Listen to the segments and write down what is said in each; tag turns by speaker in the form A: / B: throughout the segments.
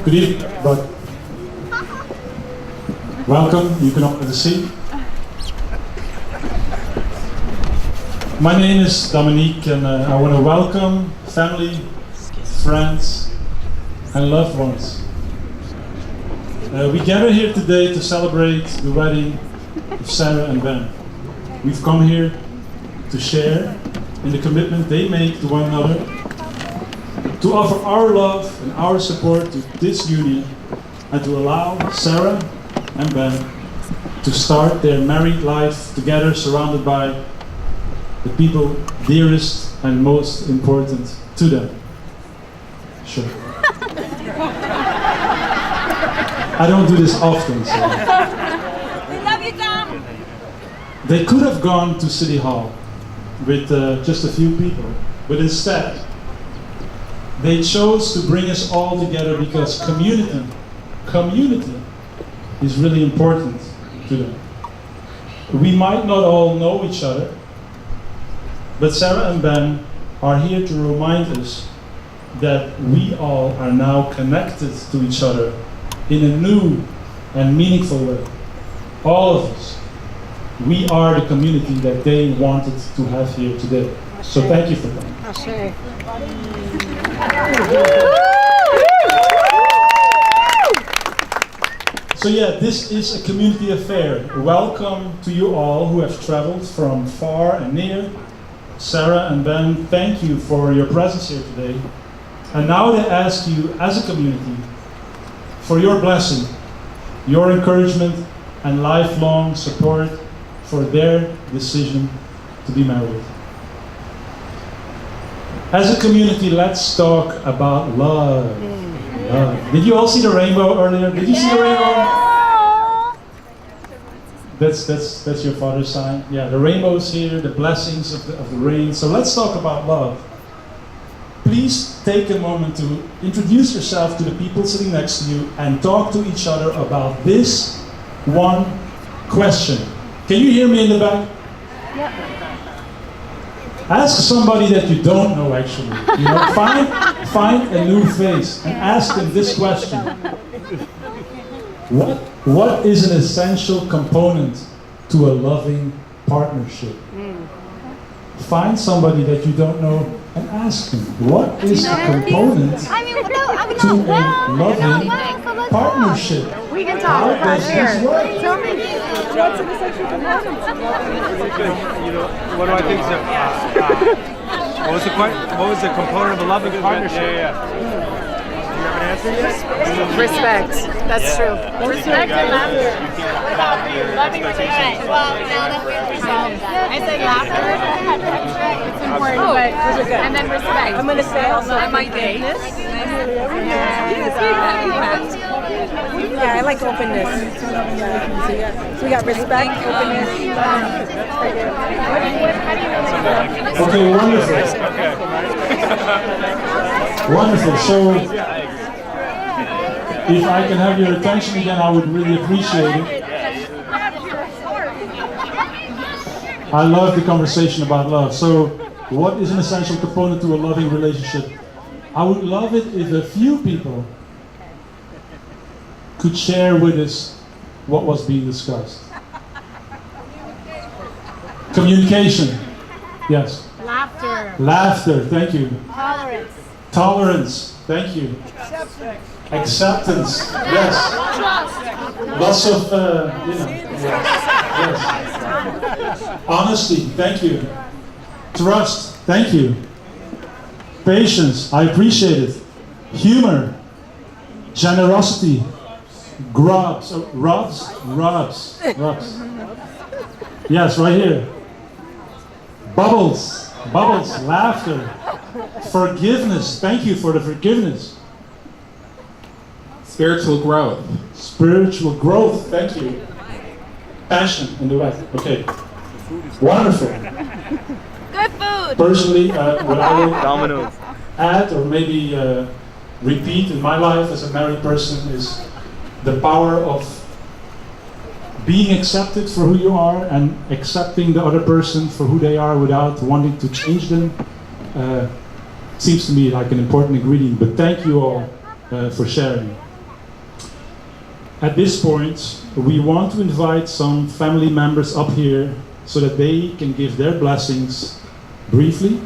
A: Good evening, everybody. Welcome, you can open the seat. My name is Dominique and I want to welcome family, friends and loved ones. We gather here today to celebrate the wedding of Sarah and Ben. We've come here to share in the commitment they make to one another, to offer our love and our support to this union, and to allow Sarah and Ben to start their married life together, surrounded by the people dearest and most important to them. Sure. I don't do this often, so.
B: We love you, Tom!
A: They could have gone to City Hall with just a few people, but instead, they chose to bring us all together because community is really important to them. We might not all know each other, but Sarah and Ben are here to remind us that we all are now connected to each other in a new and meaningful way. All of us. We are the community that they wanted to have here today. So thank you for that. So yeah, this is a community affair. Welcome to you all who have traveled from far and near. Sarah and Ben, thank you for your presence here today. And now they ask you as a community for your blessing, your encouragement, and lifelong support for their decision to be married. As a community, let's talk about love. Love. Did you all see the rainbow earlier? Did you see the rainbow? That's your father's sign. Yeah, the rainbow's here, the blessings of the rain. So let's talk about love. Please take a moment to introduce yourself to the people sitting next to you and talk to each other about this one question. Can you hear me in the back?
B: Yep.
A: Ask somebody that you don't know actually. You know, find a new face and ask them this question. What is an essential component to a loving partnership? Find somebody that you don't know and ask them, what is a component to a loving partnership?
B: We can
A: How
B: talk about
A: does
B: here.
A: this work?
B: Tell me, what's an essential component?
C: You know, what do I think? What was the component of a loving partnership? Do you have an answer yet?
D: Respect. That's true. Respect and laughter.
B: Loving relationship. Well, now that we've resolved that, I say laughter.
D: It's important, but and then respect.
B: I'm going to say also
D: I might date.
B: Yeah, I like openness. So we got respect, openness.
A: Okay, wonderful. Wonderful. So, if I can have your attention again, I would really appreciate it. I love the conversation about love. So, what is an essential component to a loving relationship? I would love it if a few people could share with us what was being discussed. Communication. Yes.
D: Laughter.
A: Laughter. Thank you.
D: Tolerance.
A: Tolerance. Thank you. Acceptance. Yes. Lots of, yes. Honesty. Thank you. Trust. Thank you. Patience. I appreciate it. Humor. Generosity. Grubs. Rubs. Yes, right here. Bubbles. Laughter. Forgiveness. Thank you for the forgiveness.
E: Spiritual growth.
A: Spiritual growth. Thank you. Passion in the right. Okay. Wonderful.
B: Good food.
A: Personally, what I will
C: Dominoes.
A: add or maybe repeat in my life as a married person is the power of being accepted for who you are and accepting the other person for who they are without wanting to change them. Seems to me like an important ingredient, but thank you all for sharing. At this point, we want to invite some family members up here so that they can give their blessings briefly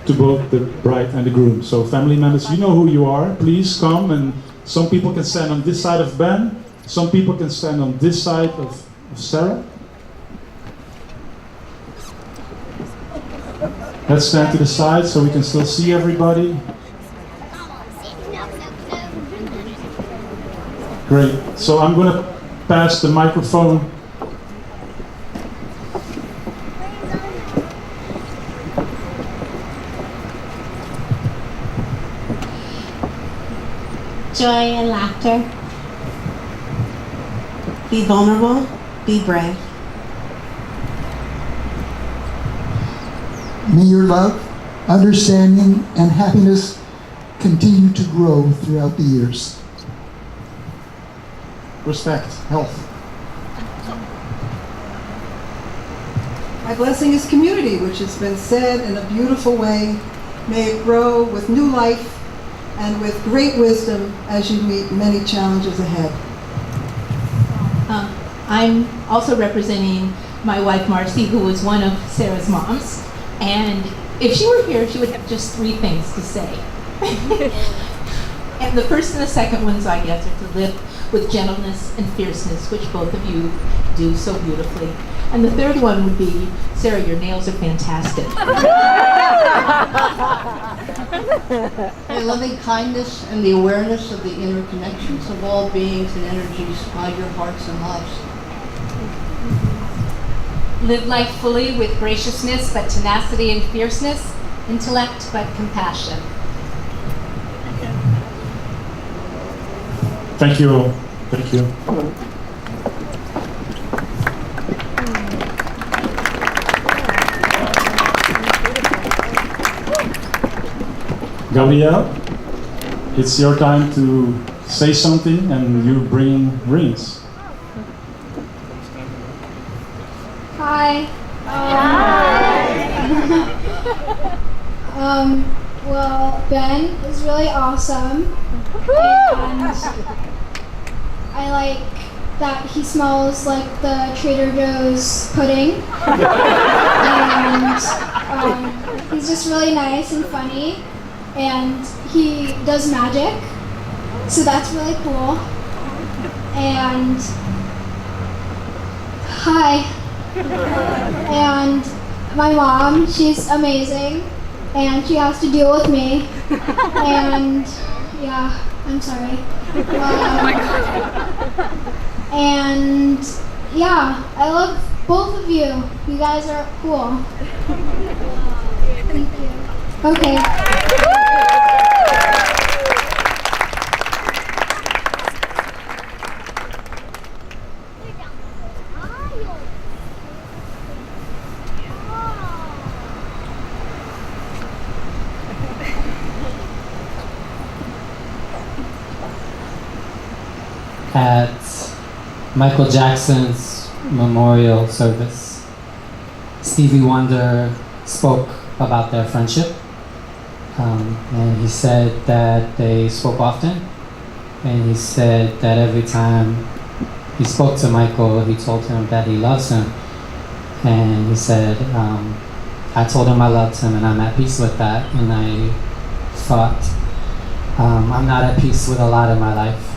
A: to both the bride and the groom. So family members, you know who you are, please come, and some people can stand on this side of Ben, some people can stand on this side of Sarah. Let's stand to the side so we can still see everybody. Great. So I'm going to pass the microphone.
F: Joy and laughter. Be vulnerable, be brave.
G: May your love, understanding, and happiness continue to grow throughout the years. Respect, health.
H: My blessing is community, which has been said in a beautiful way. May it grow with new life and with great wisdom as you meet many challenges ahead.
I: I'm also representing my wife Marcy, who was one of Sarah's moms. And if she were here, she would have just 3 things to say. And the first and the second ones, I guess, are to live with gentleness and fierceness, which both of you do so beautifully. And the third one would be, Sarah, your nails are fantastic.
E: A loving kindness and the awareness of the interconnections of all beings and energies guide your hearts and lives.
I: Live life fully with graciousness but tenacity and fierceness, intellect but compassion.
A: Thank you all. Thank you. Gabrielle, it's your time to say something and you bring rings.
B: Hi. Well, Ben is really awesome, and I like that he smells like the Trader Joe's pudding, and he's just really nice and funny, and he does magic, so that's really cool. And hi. And my mom, she's amazing, and she has to deal with me, and yeah, I'm sorry. And yeah, I love both of you. You guys are cool. Thank you. Okay.
J: At Michael Jackson's memorial service, Stevie Wonder spoke about their friendship, and he said that they spoke often, and he said that every time he spoke to Michael, he told him that he loves him, and he said, I told him I loved him and I'm at peace with that, and I thought, I'm not at peace with a lot in my life.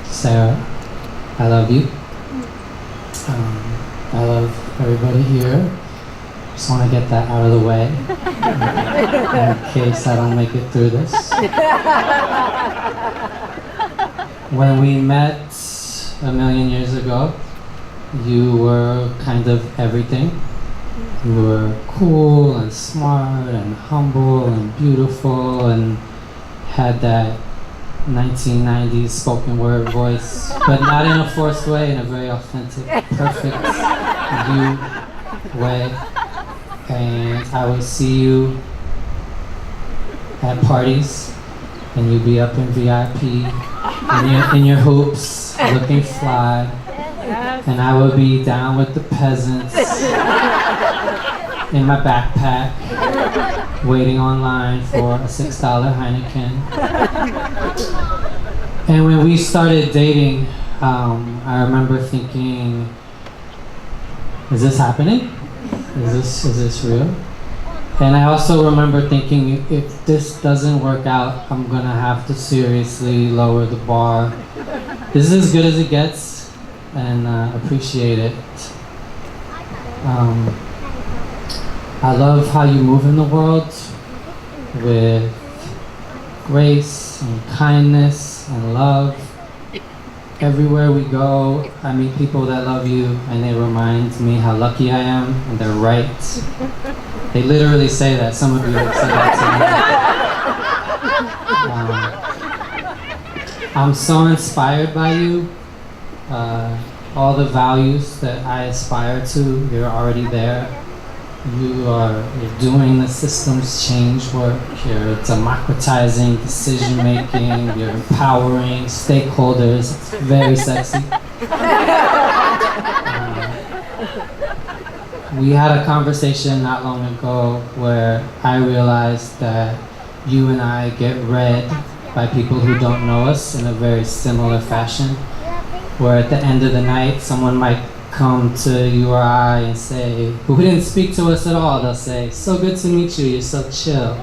J: Sarah, I love you. I love everybody here. Just want to get that out of the way in case I don't make it through this. When we met a million years ago, you were kind of everything. You were cool and smart and humble and beautiful and had that 1990s spoken word voice, but not in a forced way, in a very authentic, perfect you way. And I would see you at parties, and you'd be up in VIP, in your hoops, looking fly, and I would be down with the peasants in my backpack, waiting online for a $6 Heineken. And when we started dating, I remember thinking, is this happening? Is this real? And I also remember thinking, if this doesn't work out, I'm gonna have to seriously lower the bar. This is as good as it gets, and appreciate it. I love how you move in the world with grace and kindness and love. Everywhere we go, I meet people that love you, and they remind me how lucky I am, and they're right. They literally say that. Some of you have said that to me. I'm so inspired by you. All the values that I aspire to, you're already there. You're doing the systems change work, you're democratizing decision making, you're empowering stakeholders. It's very sexy. We had a conversation not long ago where I realized that you and I get read by people who don't know us in a very similar fashion, where at the end of the night someone might come to you or I and say, who didn't speak to us at all, they'll say, so good to meet you, you're so chill.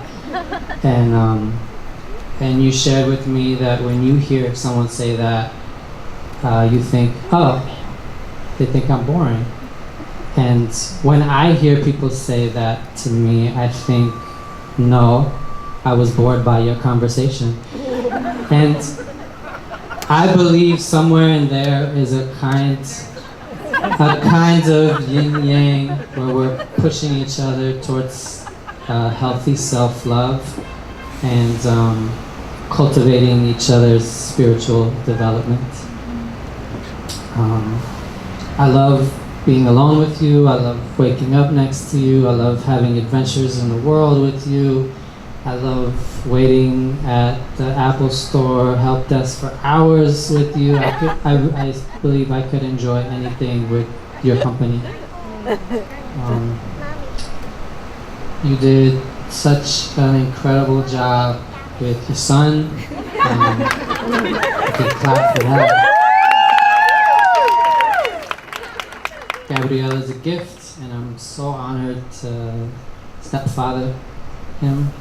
J: And you shared with me that when you hear someone say that, you think, oh, they think I'm boring. And when I hear people say that to me, I think, no, I was bored by your conversation. And I believe somewhere in there is a kind of yin-yang where we're pushing each other towards healthy self-love and cultivating each other's spiritual development. I love being alone with you. I love waking up next to you. I love having adventures in the world with you. I love waiting at the Apple Store help desk for hours with you. I believe I could enjoy anything with your company. You did such an incredible job with your son. You can clap for that. Gabriel is a gift, and I'm so honored to stepfather him.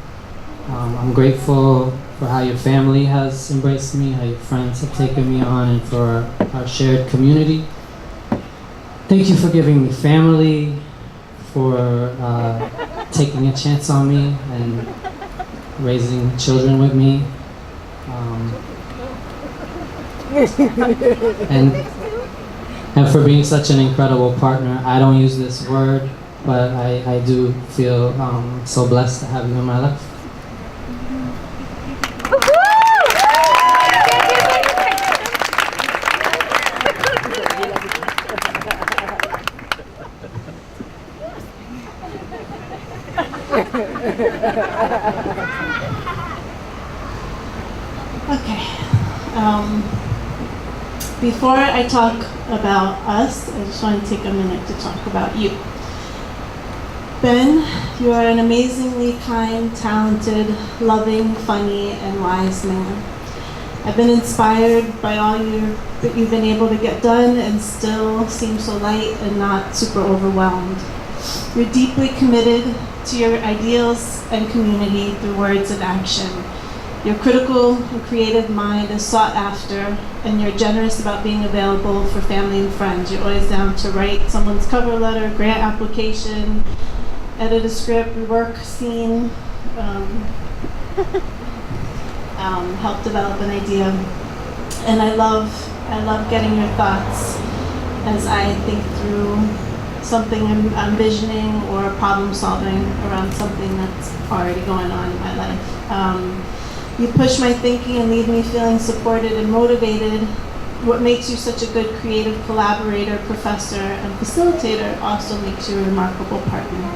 J: I'm grateful for how your family has embraced me, how your friends have taken me on, and for our shared community. Thank you for giving me family, for taking a chance on me and raising children with me. And for being such an incredible partner. I don't use this word, but I do feel so blessed to have you in my life.
F: Okay. Before I talk about us, I just want to take a minute to talk about you. Ben, you are an amazingly kind, talented, loving, funny, and wise man. I've been inspired by all that you've been able to get done and still seem so light and not super overwhelmed. You're deeply committed to your ideals and community through words and action. Your critical and creative mind is sought after, and you're generous about being available for family and friends. You're always down to write someone's cover letter, grant application, edit a script, rework a scene, help develop an idea. And I love getting your thoughts as I think through something I'm envisioning or problem solving around something that's already going on in my life. You push my thinking and leave me feeling supported and motivated. What makes you such a good creative collaborator, professor, and facilitator also makes you a remarkable partner.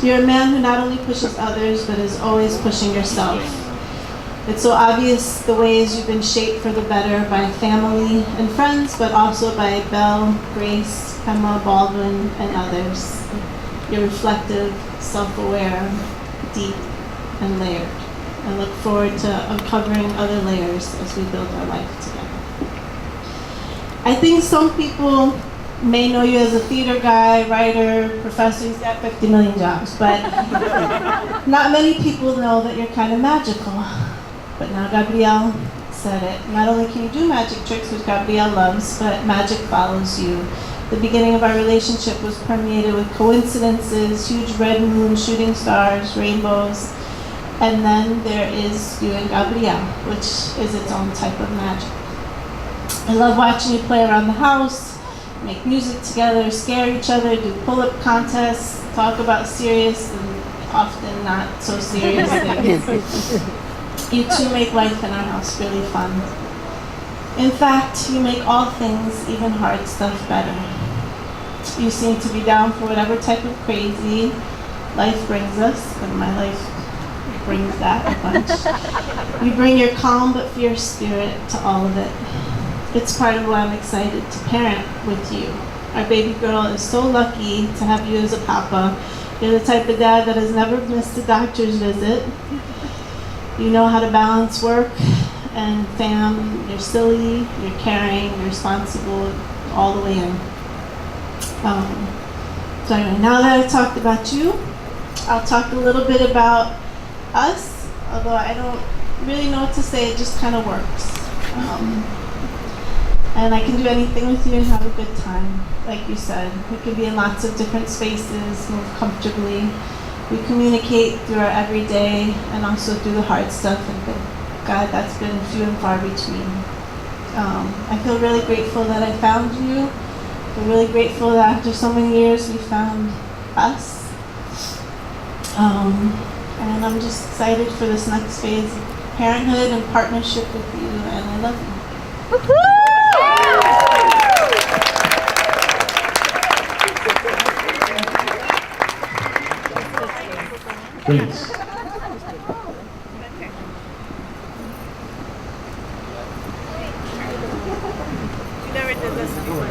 F: You're a man who not only pushes others, but is always pushing yourself. It's so obvious the ways you've been shaped for the better by family and friends, but also by Belle, Grace, Emma, Baldwin, and others. You're reflective, self-aware, deep, and layered. I look forward to uncovering other layers as we build our life together. I think some people may know you as a theater guy, writer, professor. He's got 50 million jobs, but not many people know that you're kind of magical. But now Gabriel said it. Not only can you do magic tricks, which Gabriel loves, but magic follows you. The beginning of our relationship was permeated with coincidences, huge red moons, shooting stars, rainbows. And then there is you and Gabriel, which is its own type of magic. I love watching you play around the house, make music together, scare each other, do pull-up contests, talk about serious and often not so serious things. You two make life in our house really fun. In fact, you make all things, even hard stuff, better. You seem to be down for whatever type of crazy life brings us, and my life brings that a bunch. You bring your calm but fierce spirit to all of it. It's part of why I'm excited to parent with you. Our baby girl is so lucky to have you as a papa. You're the type of dad that has never missed a doctor's visit. You know how to balance work and fam. You're silly, you're caring, you're responsible, all the way in. So anyway, now that I've talked about you, I'll talk a little bit about us, although I don't really know what to say, it just kind of works. And I can do anything with you and have a good time, like you said. We can be in lots of different spaces, move comfortably. We communicate through our everyday and also through the hard stuff. And thank God that's been few and far between. I feel really grateful that I found you. I feel really grateful that after so many years we found us. And I'm just excited for this next phase of parenthood and partnership with you, and I love you.
A: Please.
F: You never did this before.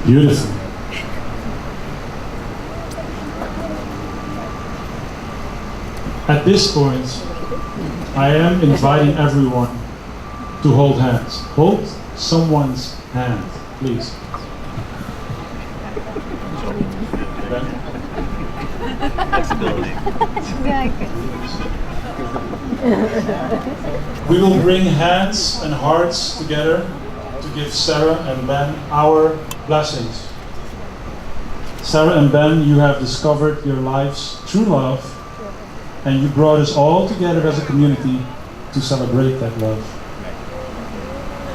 A: Beautiful. At this point, I am inviting everyone to hold hands. Hold someone's hand, please. We will bring hands and hearts together to give Sarah and Ben our blessings. Sarah and Ben, you have discovered your life's true love, and you brought us all together as a community to celebrate that love.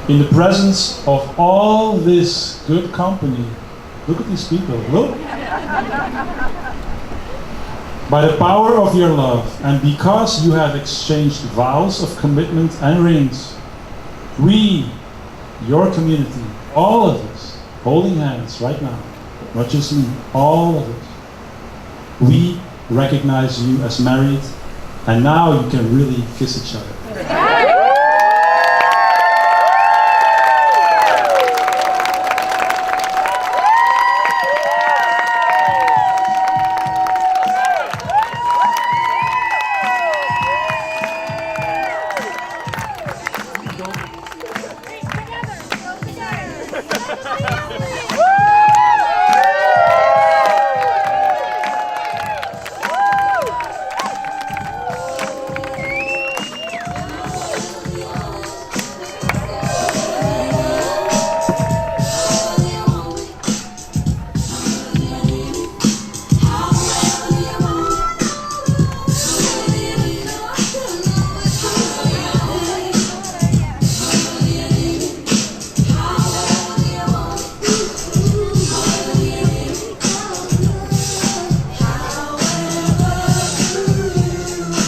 A: In the presence of all this good company, look at these people, look. By the power of your love, and because you have exchanged vows of commitment and rings, we, your community, all of us, holding hands right now, not just me, all of us, we recognize you as married, and now you can really kiss each other.